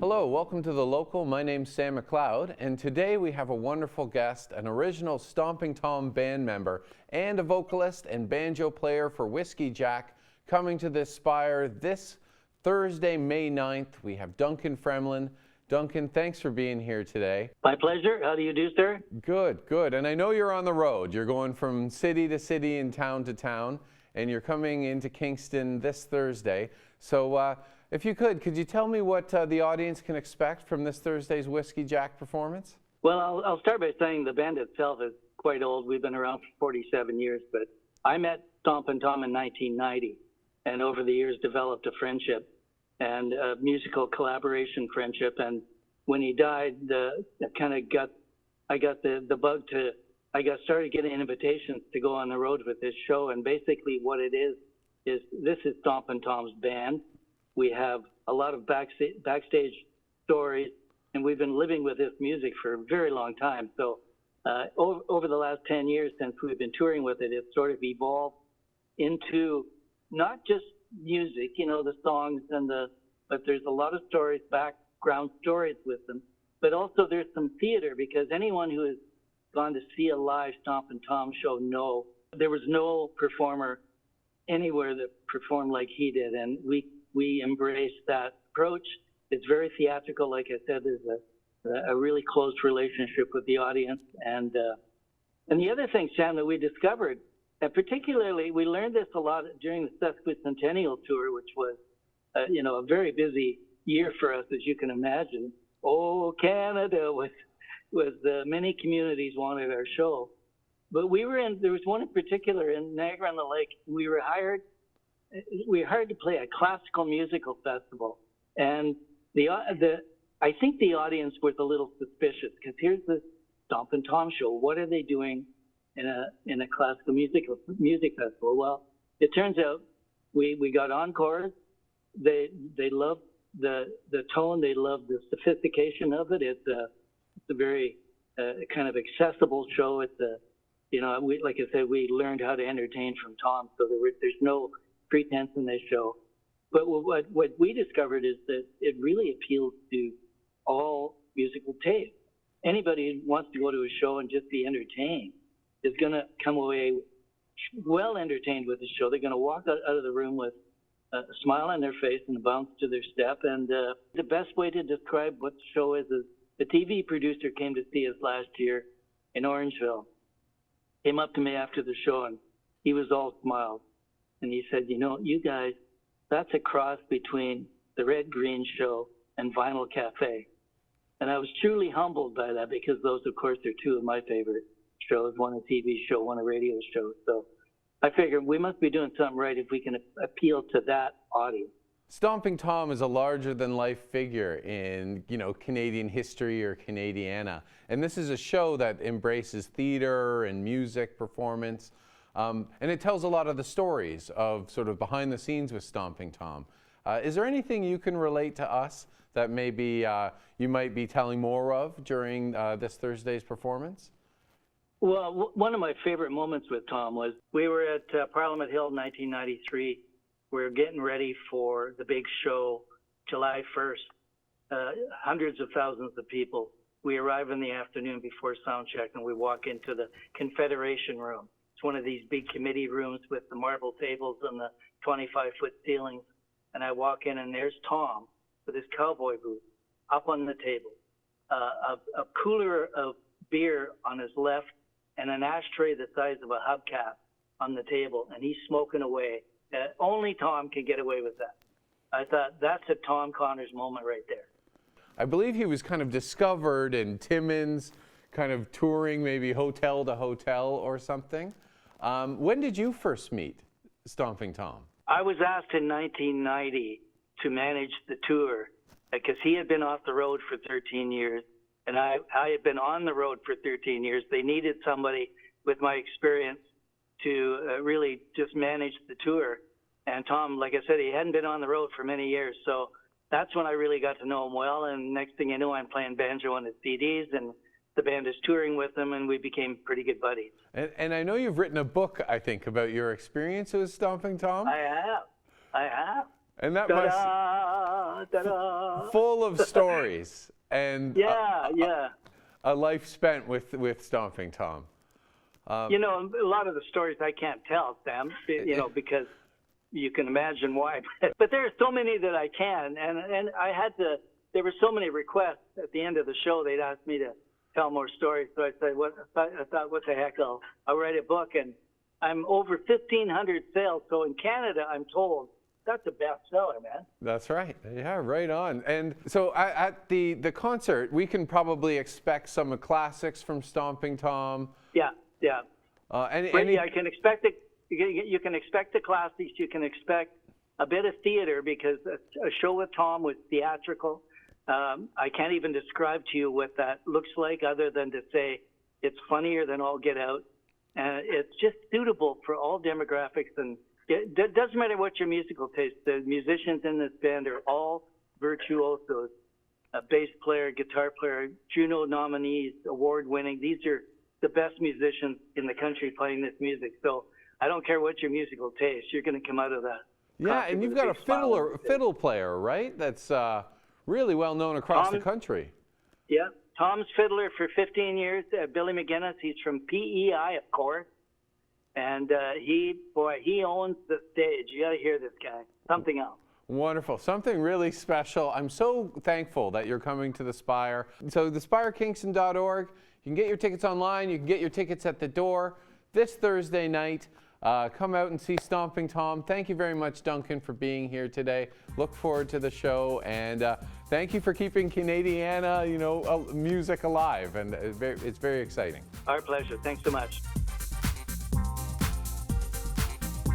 Hello, welcome to The Local. My name's Sam McLeod, and today we have a wonderful guest, an original Stompin Tom band member and a vocalist and banjo player for Whiskey Jack, coming to this Spire this Thursday, May 9th. We have Duncan Fremlin. Duncan, thanks for being here today. My pleasure. How do you do, sir? Good, good. And I know you're on the road. You're going from city to city and town to town, and you're coming into Kingston this Thursday. So if you could you tell me what the audience can expect from this Thursday's Whiskey Jack performance? Well, I'll start by saying the band itself is quite old. We've been around for 47 years, but I met Stompin Tom in 1990, and over the years developed a friendship and a musical collaboration friendship. And when he died, I got the bug to, started getting invitations to go on the road with this show. And basically what it is this is Stompin Tom's band. We have a lot of backstage stories, and we've been living with this music for a very long time. So over the last 10 years since we've been touring with it, it's sort of evolved into not just music, you know, the songs but there's a lot of stories, background stories with them. But also there's some theater, because anyone who has gone to see a live Stompin Tom show know there was no performer anywhere that performed like he did, and we embrace that approach. It's very theatrical. Like I said, there's a really close relationship with the audience. And the other thing, Sam, that we discovered, and particularly we learned this a lot during the sesquicentennial tour, which was, a very busy year for us, as you can imagine. Oh, Canada was many communities wanted our show. But there was one in particular in Niagara-on-the-Lake. We were hired to play a classical musical festival, and I think the audience was a little suspicious, because here's the Stompin Tom show. What are they doing in a classical music festival? Well, it turns out we got encores. They loved the tone. They loved the sophistication of it. It's a very kind of accessible show. It's like I said, we learned how to entertain from Tom, so there's no pretense in this show. But what we discovered is that it really appeals to all musical tastes. Anybody who wants to go to a show and just be entertained is going to come away well entertained with the show. They're going to walk out of the room with a smile on their face and a bounce to their step. And the best way to describe what the show is a TV producer came to see us last year in Orangeville. Came up to me after the show, and he was all smiles. And he said, you guys, that's a cross between the Red Green Show and Vinyl Cafe. And I was truly humbled by that, because those, of course, are two of my favorite shows, one a TV show, one a radio show. So I figured we must be doing something right if we can appeal to that audience. Stompin Tom is a larger-than-life figure in, Canadian history or Canadiana. And this is a show that embraces theater and music performance. And it tells a lot of the stories of sort of behind the scenes with Stompin Tom. Is there anything you can relate to us that maybe you might be telling more of during this Thursday's performance? Well, one of my favorite moments with Tom was we were at Parliament Hill in 1993. We were getting ready for the big show, July 1st. Hundreds of thousands of people. We arrive in the afternoon before sound check, and we walk into the Confederation Room. It's one of these big committee rooms with the marble tables and the 25-foot ceilings. And I walk in, and there's Tom with his cowboy boots up on the table, a cooler of beer on his left, and an ashtray the size of a hubcap on the table, and he's smoking away. Only Tom can get away with that. I thought, that's a Tom Connors moment right there. I believe he was kind of discovered in Timmins, kind of touring maybe hotel to hotel or something. When did you first meet Stompin Tom? I was asked in 1990 to manage the tour, because he had been off the road for 13 years, and I had been on the road for 13 years. They needed somebody with my experience to really just manage the tour. And Tom, like I said, he hadn't been on the road for many years, so that's when I really got to know him well. And next thing you know, I'm playing banjo on his CDs, and the band is touring with him, and we became pretty good buddies. And I know you've written a book, I think, about your experience with Stompin Tom. I have. And that must... da-da. Full of stories and Yeah. a life spent with Stompin Tom. You know, a lot of the stories I can't tell, Sam, you know, because you can imagine why. But there are so many that I can, and I had to, there were so many requests at the end of the show, they'd ask me to tell more stories. So I said, I thought, what the heck, I'll write a book. And I'm over 1,500 sales. So in Canada, I'm told, that's a bestseller, man. That's right. Yeah, right on. And so at the concert, we can probably expect some classics from Stompin Tom. Yeah. Any I can expect it. You can expect the classics. You can expect a bit of theater because a show with Tom was theatrical. I can't even describe to you what that looks like other than to say it's funnier than all get out. And it's just suitable for all demographics. And it doesn't matter what your musical taste. The musicians in this band are all virtuosos. A bass player, guitar player, Juno nominees, award-winning. These are the best musicians in the country playing this music. So I don't care what your musical taste, you're going to come out of that. Yeah, and you've got a fiddle player, right? That's really well known across the country. Yeah, Tom's fiddler for 15 years. Billy McGinnis, he's from PEI, of course. And he owns the stage. You got to hear this guy. Something else. Wonderful. Something really special. I'm so thankful that you're coming to the Spire. So the SpireKingston.org, you can get your tickets online. You can get your tickets at the door this Thursday night. Come out and see Stompin Tom. Thank you very much, Duncan, for being here today. Look forward to the show, and thank you for keeping Canadiana, music alive, and it's very exciting. Our pleasure. Thanks so much.